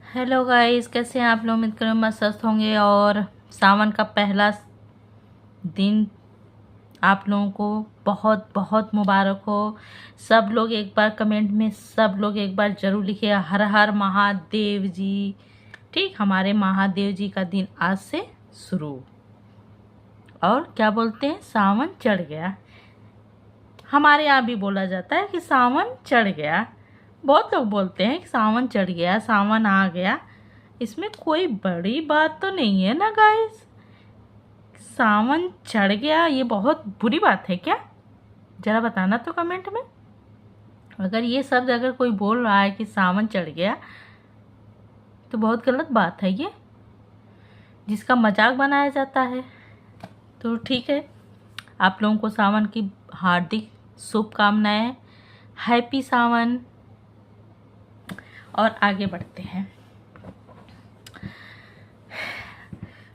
Hello guys, कैसे हैं आप लोग। उम्मीद करूँ मस्त स्वस्थ होंगे। और सावन का पहला दिन आप लोगों को बहुत बहुत मुबारक हो। सब लोग एक बार कमेंट में सब लोग एक बार ज़रूर लिखिए हर हर महादेव जी। ठीक, हमारे महादेव जी का दिन आज से शुरू। और क्या बोलते हैं, सावन चढ़ गया। हमारे यहाँ भी बोला जाता है कि सावन चढ़ गया। बहुत लोग बोलते हैं कि सावन चढ़ गया, सावन आ गया। इसमें कोई बड़ी बात तो नहीं है ना गाइस। सावन चढ़ गया ये बहुत बुरी बात है क्या? जरा बताना तो कमेंट में। अगर ये शब्द अगर कोई बोल रहा है कि सावन चढ़ गया तो बहुत गलत बात है ये, जिसका मजाक बनाया जाता है। तो ठीक है, आप लोगों को सावन की हार्दिक शुभकामनाएं। हैप्पी सावन। और आगे बढ़ते हैं।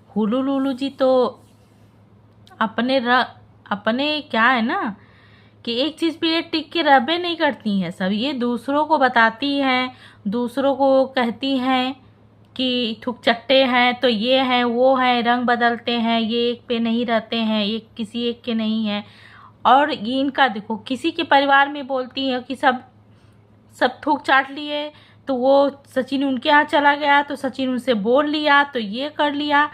हुलू लुलू जी तो अपने क्या है ना कि एक चीज़ पे ये टिक के रहबे नहीं करती हैं। सब ये दूसरों को बताती हैं, दूसरों को कहती हैं कि थुक चट्टे हैं तो ये हैं वो हैं, रंग बदलते हैं, ये एक पे नहीं रहते हैं, एक किसी एक के नहीं हैं। और ये इनका देखो, किसी के परिवार में बोलती हैं कि सब सब थूक चाट लिए, तो वो सचिन उनके यहाँ चला गया तो सचिन उनसे बोल लिया तो ये कर लिया।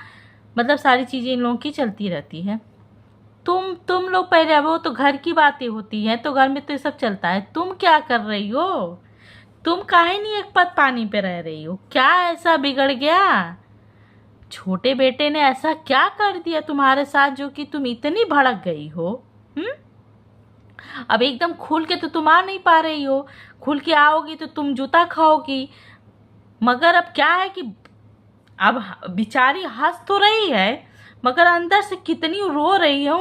मतलब सारी चीज़ें इन लोगों की चलती रहती है। तुम लोग पहले, अब वो तो घर की बातें होती हैं तो घर में तो ये सब चलता है। तुम क्या कर रही हो? तुम काहे नहीं एक पद पानी पे रह रही हो? क्या ऐसा बिगड़ गया? छोटे बेटे ने ऐसा क्या कर दिया तुम्हारे साथ जो कि तुम इतनी भड़क गई हो? हम्म। अब एकदम खुल के तो तुम आ नहीं पा रही हो। खुल के आओगी तो तुम जूता खाओगी। मगर अब क्या है कि अब बेचारी हंस तो रही है मगर अंदर से कितनी रो रही है।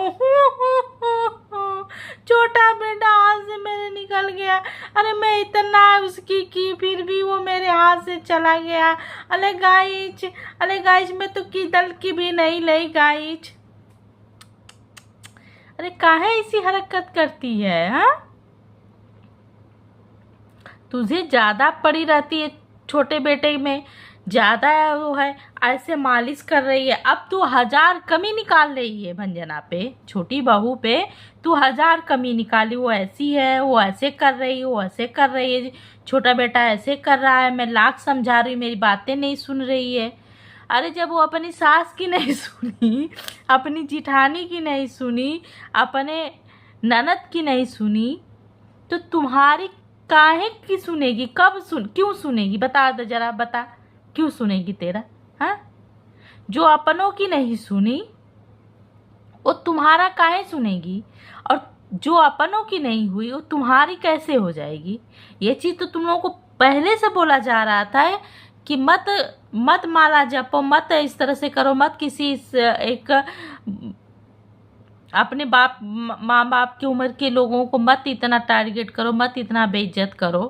छोटा बेटा हाथ से मेरे निकल गया। अरे मैं इतना उसकी की फिर भी वो मेरे हाथ से चला गया। अरे गाइज मैं तो किधर की भी नहीं लाई गाइज। अरे काहे ऐसी हरकत करती है? हाँ, तुझे ज्यादा पड़ी रहती है छोटे बेटे में, ज्यादा वो है। ऐसे मालिश कर रही है। अब तू 1000 कमी निकाल रही है भंजना पे, छोटी बहू पे तू 1000 कमी निकाली। वो ऐसी है, वो ऐसे कर रही है, वो ऐसे कर रही है, छोटा बेटा ऐसे कर रहा है, मैं लाख समझा रही हूँ मेरी बातें नहीं सुन रही है। अरे जब वो अपनी सास की नहीं सुनी, अपनी जिठानी की नहीं सुनी, अपने ननद की नहीं सुनी, तो तुम्हारी काहे की सुनेगी? क्यों सुनेगी? बता दे जरा, बता क्यों सुनेगी तेरा? हाँ, जो अपनों की नहीं सुनी वो तुम्हारा काहे सुनेगी? और जो अपनों की नहीं हुई वो तुम्हारी कैसे हो जाएगी? ये चीज तो तुम लोगों को पहले से बोला जा रहा था कि मत मत माला जपो, मत इस तरह से करो, मत किसी एक अपने माँ बाप की उम्र के लोगों को मत इतना टारगेट करो, मत इतना बेइज्जत करो।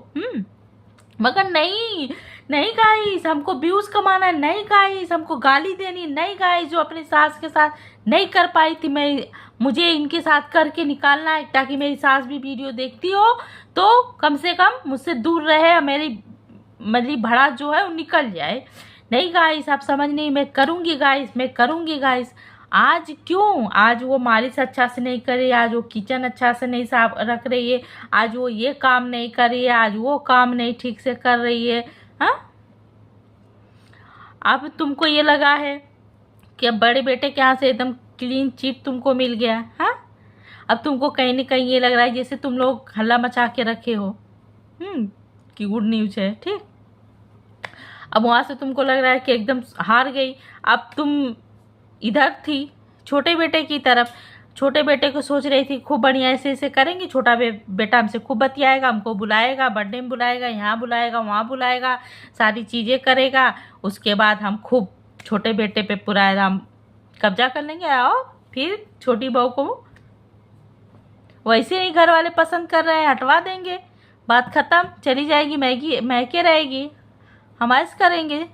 मगर नहीं, नहीं गाइस, हमको व्यूज कमाना है, नहीं गाइस, हमको गाली देनी, नहीं गाइस, जो अपनी सास के साथ नहीं कर पाई थी मुझे इनके साथ करके निकालना है ताकि मेरी सास भी वीडियो देखती हो तो कम से कम मुझसे दूर रहे, मेरी भड़ा जो है वो निकल जाए। नहीं गाइस, आप समझ नहीं, मैं करूँगी गाइस, मैं करूँगी गाइस। आज क्यों? आज वो मालिश अच्छा से नहीं कर रही, आज वो किचन अच्छा से नहीं साफ रख रही है, आज वो ये काम नहीं कर रही है, आज वो काम नहीं ठीक से कर रही है। हाँ, अब तुमको ये लगा है कि अब बड़े बेटे के यहाँ से एकदम क्लीन चिट तुमको मिल गया। हाँ, अब तुमको कहीं ना कहीं ये लग रहा है जैसे तुम लोग हल्ला मचा के रखे हो कि गुड न्यूज है। ठीक, अब वहाँ से तुमको लग रहा है कि एकदम हार गई। अब तुम इधर थी छोटे बेटे की तरफ, छोटे बेटे को सोच रही थी खूब बढ़िया ऐसे ऐसे करेंगे, छोटा बेटा हमसे खूब बतियाएगा, हमको बुलाएगा, बर्थडे में बुलाएगा, यहाँ बुलाएगा, वहाँ बुलाएगा, सारी चीज़ें करेगा। उसके बाद हम खूब छोटे बेटे पे पूरा एकदम कब्जा कर लेंगे। आओ फिर छोटी बहू को वैसे ही घर वाले पसंद कर रहे हैं, हटवा देंगे, बात ख़त्म, चली जाएगी, महके रहेगी, हम ऐसे करेंगे।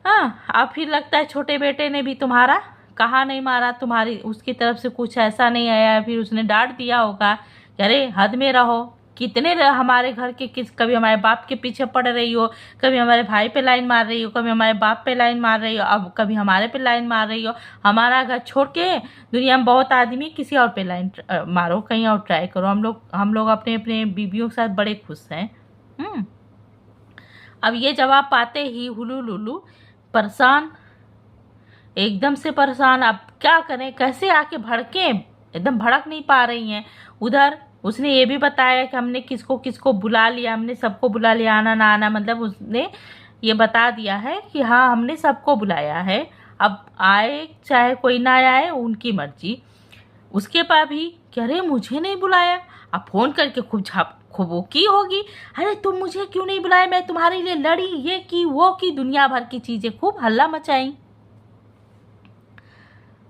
हाँ, अब फिर लगता है छोटे बेटे ने भी तुम्हारा कहा नहीं मारा, तुम्हारी उसकी तरफ से कुछ ऐसा नहीं आया, फिर उसने डांट दिया होगा कि अरे हद में रहो, कितने हमारे घर के कभी हमारे बाप के पीछे पड़ रही हो, कभी हमारे भाई पे लाइन मार रही हो, कभी हमारे बाप पे लाइन मार रही हो, अब कभी हमारे पे लाइन मार रही हो। हमारा घर छोड़ के दुनिया में बहुत आदमी, किसी और पे लाइन मारो, कहीं और ट्राई करो। हम लोग अपने अपने बीवियों के साथ बड़े खुश हैं। अब ये जवाब पाते ही हुलू लुलू परेशान, एकदम से परेशान। अब क्या करें, कैसे आके भड़के, एकदम भड़क नहीं पा रही हैं। उधर उसने ये भी बताया कि हमने किसको किसको बुला लिया, हमने सबको बुला लिया, आना ना आना, मतलब उसने ये बता दिया है कि हाँ हमने सबको बुलाया है, अब आए चाहे कोई ना आए उनकी मर्जी। उसके पास भी कह रहे मुझे नहीं बुलाया, अब फोन करके खूब वो की होगी, अरे तुम मुझे क्यों नहीं बुलाया, मैं तुम्हारे लिए लड़ी, ये की वो की, दुनिया भर की चीजें खूब हल्ला मचाई।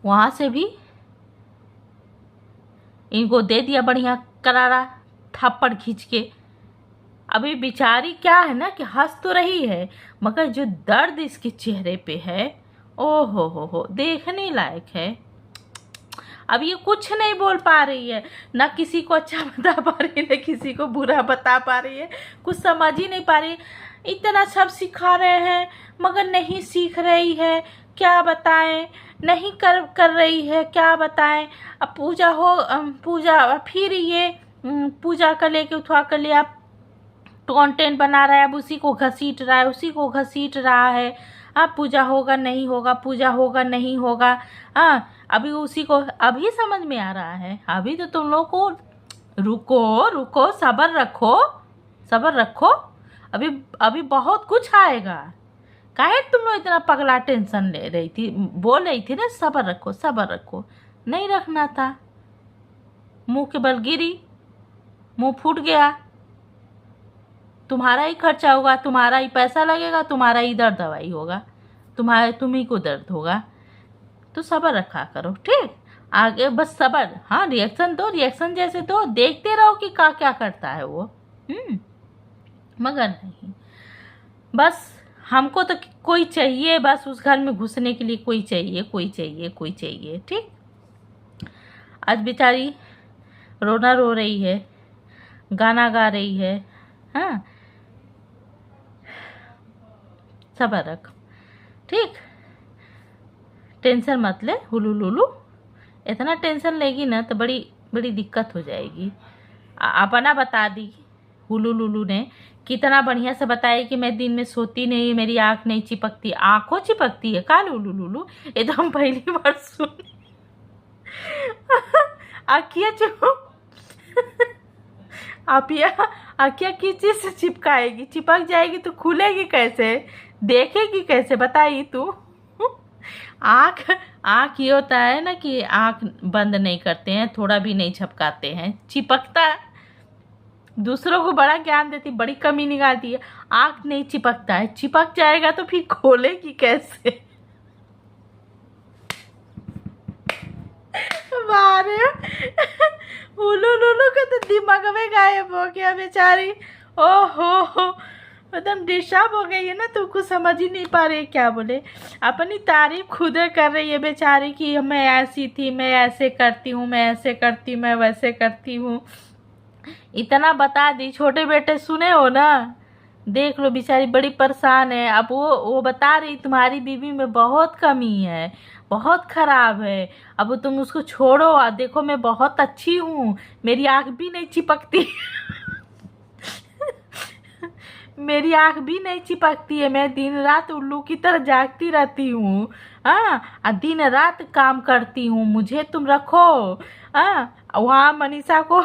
वहां से भी इनको दे दिया बढ़िया करारा थप्पड़ खींच के। अभी बेचारी क्या है ना कि हंस तो रही है, मगर जो दर्द इसके चेहरे पे है, ओ हो देखने लायक है। अब ये कुछ नहीं बोल पा रही है, ना किसी को अच्छा बता पा रही है, ना किसी को बुरा बता पा रही है, कुछ समझ ही नहीं पा रही। इतना सब सिखा रहे हैं मगर नहीं सीख रही है, क्या बताएं, नहीं कर रही है, क्या बताएं। अब पूजा फिर ये पूजा कर लेके उठवा कर लिया, कंटेंट बना रहा है, अब उसी को घसीट रहा है। अब पूजा होगा नहीं होगा, पूजा होगा नहीं होगा। अभी उसी को अभी समझ में आ रहा है। अभी तो तुम लोग को रुको सब्र रखो, अभी बहुत कुछ आएगा। काहे तुम लोग इतना पगला टेंशन ले रही थी, बोल रही थी ना सब्र रखो, नहीं रखना था। मुंह के बल गिरी, मुंह फूट गया, तुम्हारा ही खर्चा होगा, तुम्हारा ही पैसा लगेगा, तुम्हारा ही दर्द दवाई होगा, तुम्ही को दर्द होगा। तो सब्र रखा करो, ठीक। आगे बस सब्र, हाँ रिएक्शन जैसे दो, देखते रहो कि क्या करता है वो। मगर नहीं, बस हमको तो कोई चाहिए, बस उस घर में घुसने के लिए कोई चाहिए, ठीक। आज बेचारी रोना रो रही है, गाना गा रही है। हाँ सब्र रख, ठीक, टेंशन मत ले हुलू लुलू। इतना टेंशन लेगी ना तो बड़ी दिक्कत हो जाएगी। अपना बता दी हुलू लुलू ने, कितना बढ़िया से बताया कि मैं दिन में सोती नहीं, मेरी आँख नहीं चिपकती। आँखों चिपकती है का लुलू लुलू? ये तो हम पहली बार सुन। आँखियाँ आँखियाँ किस चीज से चिपकाएगी? चिपक जाएगी तो खुलेगी कैसे, देखेगी कैसे, बताइए तू। आँख ये होता है ना कि आँख बंद नहीं करते हैं, थोड़ा भी नहीं झपकाते हैं, चिपकता। दूसरों को बड़ा ज्ञान देती, बड़ी कमी निकालती है। आँख नहीं चिपकता है, चिपक जाएगा तो फिर खोलेगी कैसे? बारे उलू का तो दिमाग में गायब हो गया बेचारी। ओहो एकदम डिस्टर्ब हो गई है ना, तो कुछ समझ ही नहीं पा रही क्या बोले। अपनी तारीफ खुद कर रही है बेचारी कि मैं ऐसी थी, मैं ऐसे करती हूँ, मैं ऐसे करती हूँ, मैं वैसे करती हूँ। इतना बता दी, छोटे बेटे सुने हो ना, देख लो बेचारी बड़ी परेशान है। अब वो बता रही तुम्हारी बीवी में बहुत कमी है, बहुत खराब है, अब तुम उसको छोड़ो और देखो मैं बहुत अच्छी हूँ, मेरी आँख भी नहीं चिपकती। मेरी आँख भी नहीं चिपकती है, मैं दिन रात उल्लू की तरह जागती रहती हूँ। दिन रात काम करती हूँ, मुझे तुम रखो। वहाँ मनीषा को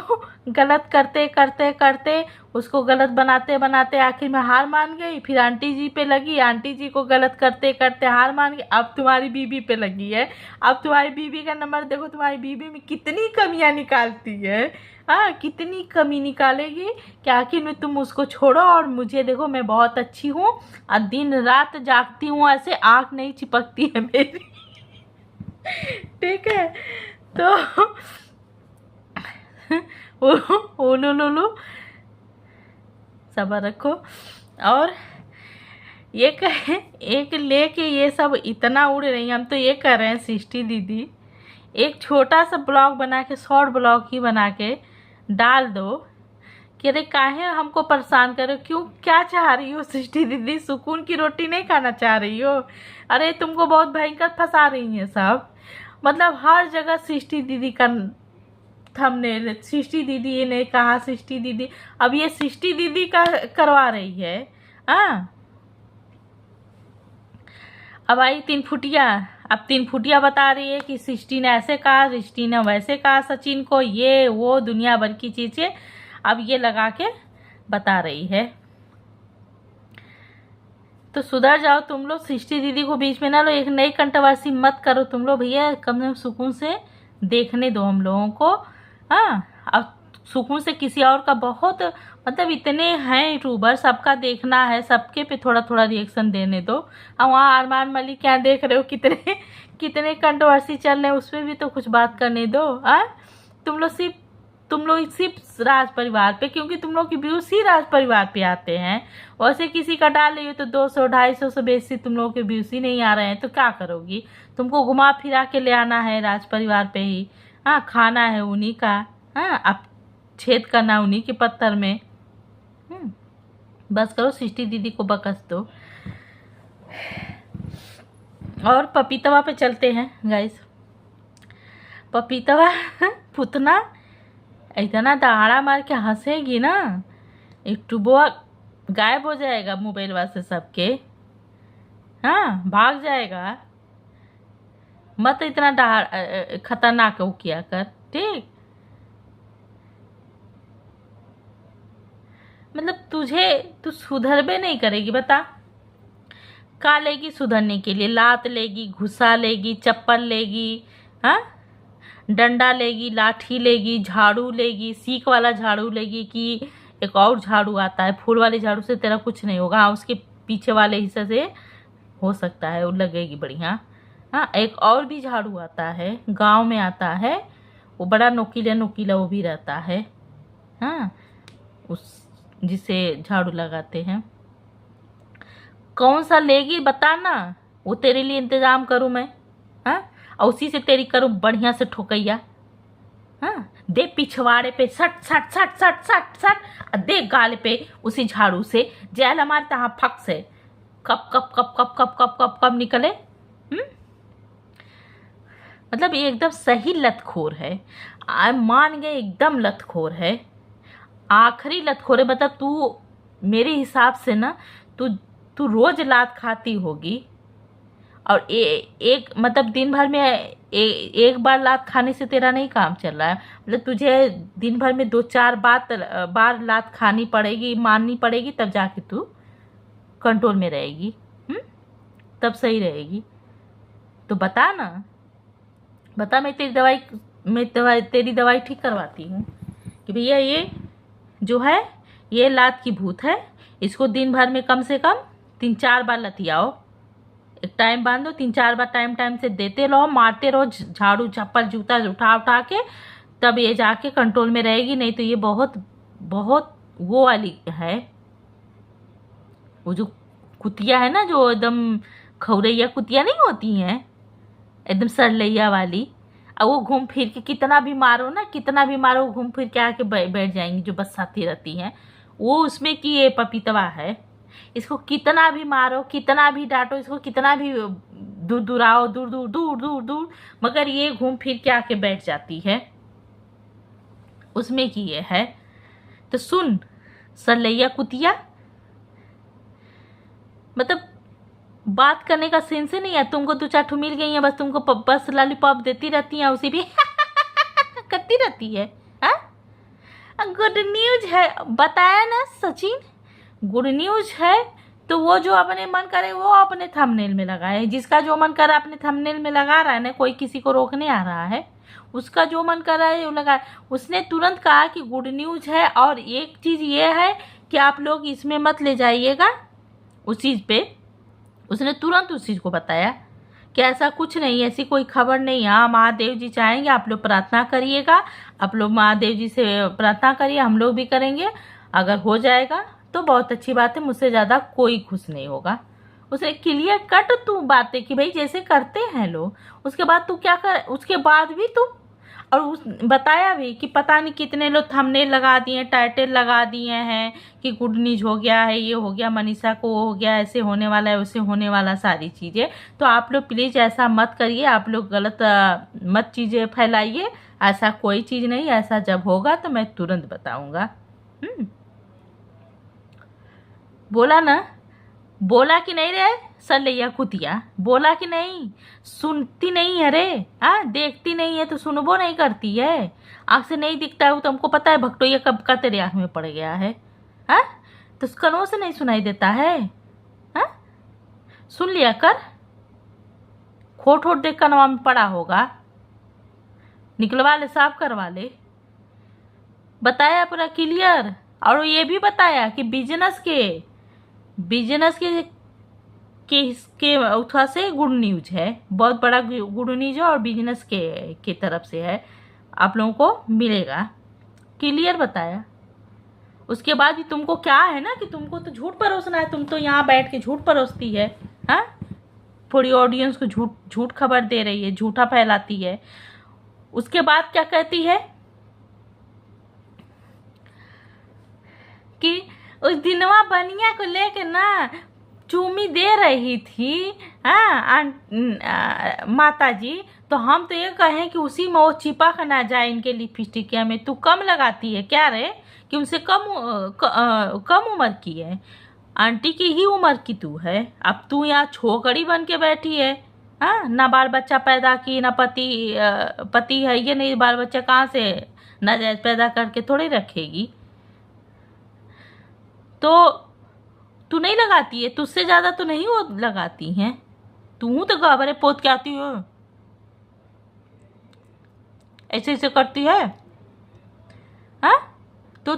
गलत करते उसको गलत बनाते आखिर में हार मान गई। फिर आंटी जी पे लगी, आंटी जी को गलत करते हार मान गई। अब तुम्हारी बीवी पे लगी है। अब तुम्हारी बीवी का नंबर देखो, तुम्हारी बीवी में कितनी कमियां निकालती है। कितनी कमी निकालेगी कि आखिर में तुम उसको छोड़ो और मुझे देखो, मैं बहुत अच्छी हूँ और दिन रात जागती हूँ, ऐसे आँख नहीं चिपकती है मेरी। ठीक है, तो लो सब्र रखो। और ये कहे एक लेके ये सब इतना उड़ रही, हम तो ये कर रहे हैं सृष्टि दीदी, एक छोटा सा ब्लॉग बना के, शॉर्ट ब्लॉग ही बना के डाल दो कि अरे काहे हमको परेशान करो, क्यों, क्या चाह रही हो सृष्टि दीदी, सुकून की रोटी नहीं खाना चाह रही हो? अरे तुमको बहुत भयंकर फंसा रही हैं सब, मतलब हर जगह सृष्टि दीदी का थंबनेल, सृष्टि दीदी ने कहा, सृष्टि दीदी, अब ये सृष्टि दीदी का करवा रही है। हाँ, अब आई 3 फुटिया, अब 3 फुटिया बता रही है कि सृष्टि ने ऐसे कहा, सृष्टि ने वैसे कहा सचिन को, ये वो दुनिया भर की चीजें अब ये लगा के बता रही है। तो सुधर जाओ तुम लोग, सृष्टि दीदी को बीच में ना लो, एक नई कंट्रोवर्सी मत करो तुम लोग भैया, कम से कम सुकून से देखने दो हम लोगों को। हाँ, अब सुकून से किसी और का बहुत, मतलब इतने हैं यूट्यूबर, सबका देखना है, सबके पे थोड़ा थोड़ा रिएक्शन देने दो। अब वहाँ अरमान मलिक क्या देख रहे हो, कितने कितने कंट्रोवर्सी चल रहे हैं, उसमें भी तो कुछ बात करने दो। तुम लोग सिर्फ राज परिवार पे, क्योंकि तुम लोग की व्यूज ही राज परिवार पे आते हैं, वैसे किसी का डाल रही हो तो 200-250 से बेसी तुम लोगों के व्यूज ही नहीं आ रहे हैं, तो क्या करोगी? तुमको घुमा फिरा के ले आना है राज परिवार पे ही। हाँ, खाना है उन्हीं का। हाँ, अब छेद करना उन्हीं के पत्थर में। बस करो, सृष्टि दीदी को बकस दो। और पपीतवा पे चलते हैं गाइस। पपीतवा पुतना इतना दहाड़ा मार के हंसेगी ना, एक टुबुआ गायब हो जाएगा मोबाइल से सबके। हाँ, भाग जाएगा। मत इतना खतरनाक वो किया कर, ठीक? मतलब तू सुधरबे नहीं करेगी, बता का लेगी सुधरने के लिए? लात लेगी, घुसा लेगी, चप्पल लेगी, हाँ, डंडा लेगी, लाठी लेगी, झाड़ू लेगी, सीख वाला झाड़ू लेगी, कि एक और झाड़ू आता है फूल वाले झाड़ू से तेरा कुछ नहीं होगा। हाँ, उसके पीछे वाले हिस्से से हो सकता है वो लगेगी बढ़िया। हाँ, एक और भी झाड़ू आता है, गांव में आता है, वो बड़ा नोकीला नोकीला वो भी रहता है। हाँ, उस जिसे झाड़ू लगाते हैं, कौन सा लेगी बताना, वो तेरे लिए इंतजाम करूं मैं। हाँ, और उसी से तेरी करूं बढ़िया से ठोकैया। हाँ, दे पिछवाड़े पे सट सट सट सट सट सट, दे गाल पे उसी झाड़ू से, जैल हमारे तहाँ फक से cup cup cup cup cup cup cup cup निकले। मतलब ये एकदम सही लतखोर है, मान गए, एकदम लतखोर है, आखिरी लतखोर है। मतलब तू मेरे हिसाब से ना, तू रोज लात खाती होगी, और एक मतलब दिन भर में एक बार लात खाने से तेरा नहीं काम चल रहा है। मतलब तुझे दिन भर में 2-4 बार लात खानी पड़ेगी, माननी पड़ेगी, तब जाके तू कंट्रोल में रहेगी। तब सही रहेगी। तो बता ना, बता, मैं तेरी दवाई ठीक करवाती हूँ कि भैया ये जो है ये लात की भूत है, इसको दिन भर में कम से कम 3-4 बार लतियाओ, एक टाइम बांधो, 3-4 बार टाइम से देते रहो, मारते रहो, झाड़ू चप्पल जूता उठा के, तब ये जाके कंट्रोल में रहेगी। नहीं तो ये बहुत बहुत वो वाली है, वो जो कुतिया है ना, जो एकदम खौरैया कुतिया नहीं होती हैं, एकदम सरलैया वाली, अब वो घूम फिर के कितना भी मारो ना, कितना भी मारो, घूम फिर के आके बैठ जाएंगी, जो बरसाती रहती हैं वो, उसमें की ये पपीतवा है। इसको कितना भी मारो, कितना भी डांटो, इसको कितना भी दूर दूराओ, दूर दूर दूर दूर दूर, मगर ये घूम फिर के आके बैठ जाती है, उसमें की ये है। तो सुन सरलैया कुतिया, मतलब बात करने का सेंस ही नहीं है तुमको। 2-4 ठो मिल गई है, बस तुमको बस लॉलीपॉप देती रहती है, उसी भी करती रहती है। गुड न्यूज है, बताया ना सचिन, गुड न्यूज है। तो वो जो अपने मन करे वो अपने थंबनेल में लगाए, जिसका जो मन कर रहा है अपने थंबनेल में लगा रहा है ना, कोई किसी को रोकने आ रहा है, उसका जो मन कर रहा है वो लगा। उसने तुरंत कहा कि गुड न्यूज है, और एक चीज ये है कि आप लोग इसमें मत ले जाइएगा उस चीज पे। उसने तुरंत उस चीज को बताया कि ऐसा कुछ नहीं, ऐसी कोई खबर नहीं। हाँ, महादेव जी चाहेंगे, आप लोग प्रार्थना करिएगा, आप लोग महादेव जी से प्रार्थना करिए, हम लोग भी करेंगे, अगर हो जाएगा तो बहुत अच्छी बात है, मुझसे ज़्यादा कोई खुश नहीं होगा। उसने क्लियर कट तू बातें कि भाई जैसे करते हैं लोग, उसके बाद तू क्या कर, उसके बाद भी तू और उस बताया भी कि पता नहीं कितने लोग थंबनेल लगा दिए, टाइटल लगा दिए हैं कि गुड न्यूज हो गया है, ये हो गया, मनीषा को हो गया, ऐसे होने वाला है, वैसे होने वाला, सारी चीज़ें। तो आप लोग प्लीज़ ऐसा मत करिए, आप लोग गलत मत चीज़ें फैलाइए। ऐसा कोई चीज़ नहीं, ऐसा जब होगा तो मैं तुरंत बताऊंगा। बोला ना, बोला कि नहीं रे सलैया कुतिया, बोला कि नहीं? सुनती नहीं है रे, हाँ? देखती नहीं है तो सुनबो नहीं करती है? आँख से नहीं दिखता है वो, तुमको पता है भगटोइया कब का तेरे आँख में पड़ गया है? हाँ? तो कानों से नहीं सुनाई देता है? हाँ? सुन लिया कर, खोट होट देख कनवा में पड़ा होगा, निकलवा ले, साफ करवा ले। बताया पूरा क्लियर। और ये भी बताया कि बिजनेस के उठा से गुड न्यूज है, बहुत बड़ा गुड न्यूज है, और बिजनेस के तरफ से है, आप लोगों को मिलेगा, क्लियर बताया। उसके बाद भी तुमको क्या है ना कि तुमको तो झूठ परोसना है, तुम तो यहाँ बैठ के झूठ परोसती है, हाँ? पूरी ऑडियंस को झूठ खबर दे रही है, झूठा फैलाती है। उसके बाद क्या कहती है कि उस दिनवा बनिया को लेके ना चूमी दे रही थी, हाँ, माता जी, तो हम तो ये कहें कि उसी में वो चिपक ना जाए इनके लिपस्टिकिया में। तू कम लगाती है क्या रे, कि उनसे कम उम्र की है? आंटी की ही उम्र की तू है। अब तू यहाँ छोकरी बन के बैठी है, हाँ? ना बाल बच्चा पैदा की, ना पति है, ये नहीं, बाल बच्चा कहाँ से नाजायज पैदा करके थोड़ी रखेगी? तो तू नहीं लगाती है, तुझसे ज्यादा तो नहीं वो लगाती हैं, तू तो गाभरे पोत के आती हो, ऐसे ऐसे करती है, हाँ? तो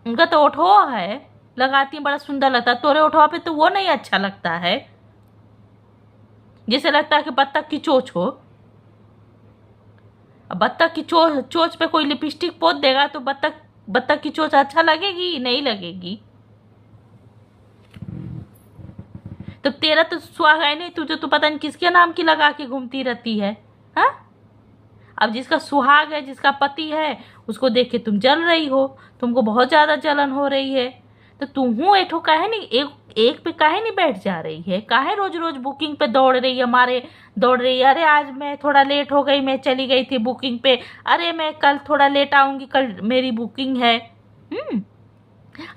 उनका तो ओठवा है, लगाती है, बड़ा सुंदर लगता है। तोरे ओठवा पे तो वो नहीं अच्छा लगता है, जैसे लगता है कि बत्तख की चोच हो। अब बत्तख की चोच पे कोई लिपस्टिक पोत देगा तो बत्तख की चोच अच्छा लगेगी? नहीं लगेगी। तो तेरा तो सुहाग है नहीं, तुझे तो पता नहीं किसके नाम की लगा के घूमती रहती है, हाँ? अब जिसका सुहाग है, जिसका पति है, उसको देख के तुम जल रही हो, तुमको बहुत ज्यादा जलन हो रही है। तो तुम एठो काहे नहीं एक पे काहे नहीं बैठ जा रही है? काहे रोज रोज बुकिंग पे दौड़ रही है, हमारे दौड़ रही है? अरे आज मैं थोड़ा लेट हो गई, मैं चली गई थी बुकिंग पे, अरे मैं कल थोड़ा लेट आऊंगी, कल मेरी बुकिंग है।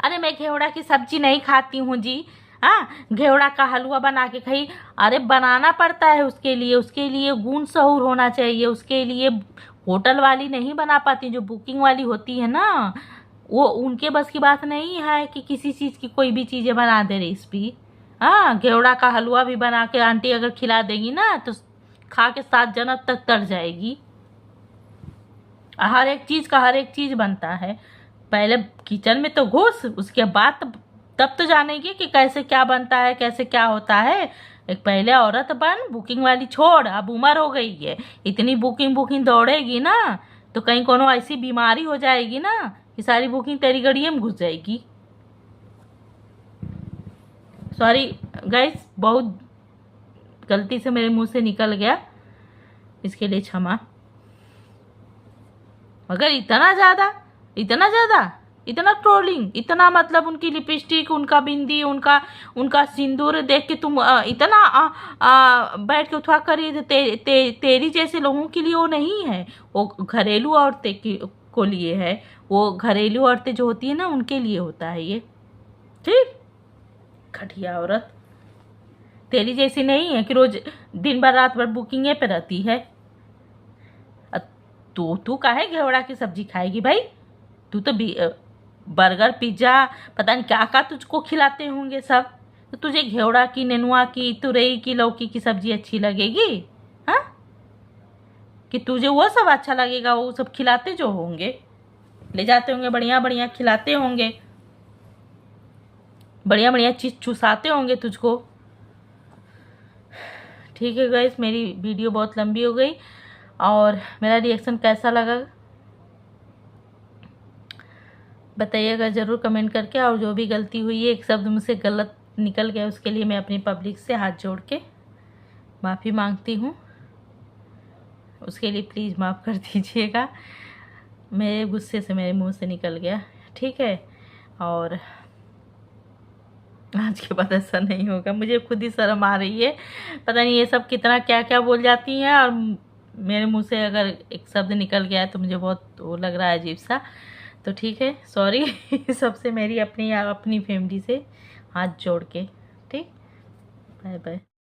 अरे मैं घेवड़ा की सब्जी नहीं खाती हूँ जी, हाँ? घेवड़ा का हलवा बना के खाई। अरे बनाना पड़ता है उसके लिए गुण सहूर होना चाहिए, उसके लिए होटल वाली नहीं बना पाती, जो बुकिंग वाली होती है ना, वो उनके बस की बात नहीं है कि किसी चीज़ की कोई भी चीज़ें बना दे रेसिपी। हाँ, घेवड़ा का हलवा भी बना के आंटी अगर खिला देगी ना तो खा के 7 जन्म तक तर जाएगी। हर एक चीज़ बनता है। पहले किचन में तो घुस, उसके बाद तब तो जानेगी कि कैसे क्या बनता है, कैसे क्या होता है। एक पहले औरत बन, बुकिंग वाली छोड़, अब उम्र हो गई है, इतनी बुकिंग दौड़ेगी ना तो कहीं कोनो ऐसी बीमारी हो जाएगी ना कि सारी बुकिंग तेरी गड़िए में घुस जाएगी। सॉरी गाइस, बहुत गलती से मेरे मुंह से निकल गया, इसके लिए क्षमा। मगर इतना ट्रोलिंग, इतना मतलब उनकी लिपस्टिक, उनका बिंदी, उनका सिंदूर देख के तुम इतना बैठ के उठा करी, तेरी जैसे लोगों के लिए वो नहीं है, वो घरेलू औरतें को लिए है। वो घरेलू औरतें जो होती है ना, उनके लिए होता है ये। ठीक, घटिया औरत तेरी जैसी नहीं है कि रोज दिन भर रात भर बुकिंग पे रहती है। तू काहे घेवड़ा की सब्जी खाएगी भाई? तू तो बर्गर पिज्जा पता नहीं क्या तुझको खिलाते होंगे सब, तो तुझे घेवड़ा की, नेनुआ की, तुरई की, लौकी की सब्जी अच्छी लगेगी? हाँ, कि तुझे वो सब अच्छा लगेगा? वो सब खिलाते जो होंगे, ले जाते होंगे, बढ़िया बढ़िया खिलाते होंगे, बढ़िया बढ़िया चीज चुसाते होंगे तुझको। ठीक है गाइस, मेरी वीडियो बहुत लंबी हो गई, और मेरा रिएक्शन कैसा लगा बताइएगा ज़रूर कमेंट करके। और जो भी गलती हुई है, एक शब्द मुझसे गलत निकल गया, उसके लिए मैं अपनी पब्लिक से हाथ जोड़ के माफ़ी मांगती हूँ। उसके लिए प्लीज़ माफ़ कर दीजिएगा, मेरे गुस्से से मेरे मुंह से निकल गया, ठीक है। और आज के बाद ऐसा नहीं होगा, मुझे खुद ही शर्म आ रही है, पता नहीं ये सब कितना क्या क्या बोल जाती हैं, और मेरे मुंह से अगर एक शब्द निकल गया है तो मुझे बहुत वो लग रहा है अजीब सा। तो ठीक है, सॉरी सबसे, मेरी अपनी अपनी फैमिली से हाथ जोड़ के, ठीक। Bye bye.